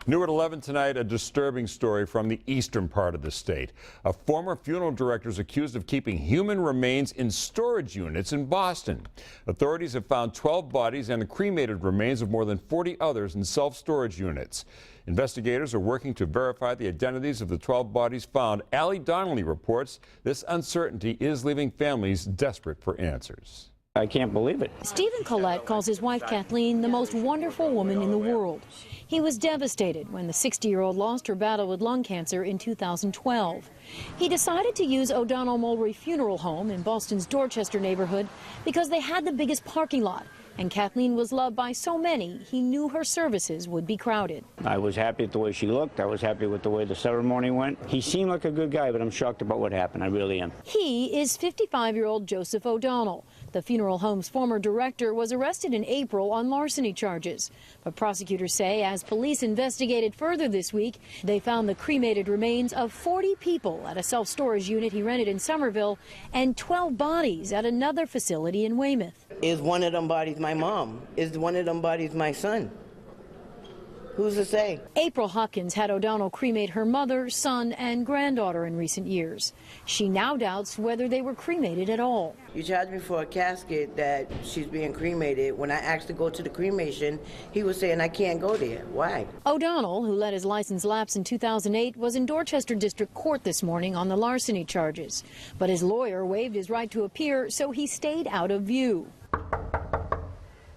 New at 11 tonight, a disturbing story from the eastern part of the state. A former funeral director is accused of keeping human remains in storage units in Boston. Authorities have found 12 bodies and the cremated remains of more than 40 others in self-storage units. Investigators are working to verify the identities of the 12 bodies found. Allie Donnelly reports this uncertainty is leaving families desperate for answers. I can't believe it. Stephen Collette calls his wife Kathleen the most wonderful woman in the world. He was devastated when the 60-year-old lost her battle with lung cancer in 2012. He decided to use O'Donnell Mulry Funeral Home in Boston's Dorchester neighborhood because they had the biggest parking lot. And Kathleen was loved by so many, he knew her services would be crowded. I was happy with the way she looked. I was happy with the way the ceremony went. He seemed like a good guy, but I'm shocked about what happened. I really am. He is 55-year-old Joseph O'Donnell. The funeral home's former director was arrested in April on larceny charges. But prosecutors say as police investigated further this week, they found the cremated remains of 40 people at a self-storage unit he rented in Somerville and 12 bodies at another facility in Weymouth. Is one of them bodies my mom? Is one of them bodies my son? Who's to say? April Hopkins had O'Donnell cremate her mother, son, and granddaughter in recent years. She now doubts whether they were cremated at all. You charged me for a casket that she's being cremated. When I asked to go to the cremation, he was saying I can't go there. Why? O'Donnell, who let his license lapse in 2008, was in Dorchester District Court this morning on the larceny charges. But his lawyer waived his right to appear, so he stayed out of view.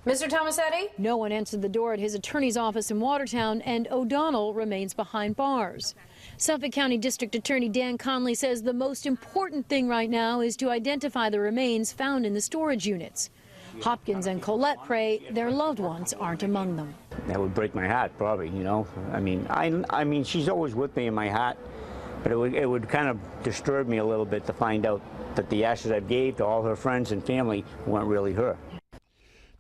Mr. Tomasetti? No one answered the door at his attorney's office in Watertown, and O'Donnell remains behind bars. Suffolk County District Attorney Dan Conley says the most important thing right now is to identify the remains found in the storage units. Hopkins and Collette pray their loved ones aren't among them. That would break my heart, probably, you know. I mean, she's always with me in my heart, but it would kind of disturb me a little bit to find out that the ashes I gave to all her friends and family weren't really her.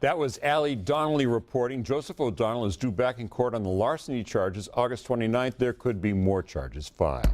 That was Allie Donnelly reporting. Joseph O'Donnell is due back in court on the larceny charges August 29th. There could be more charges filed.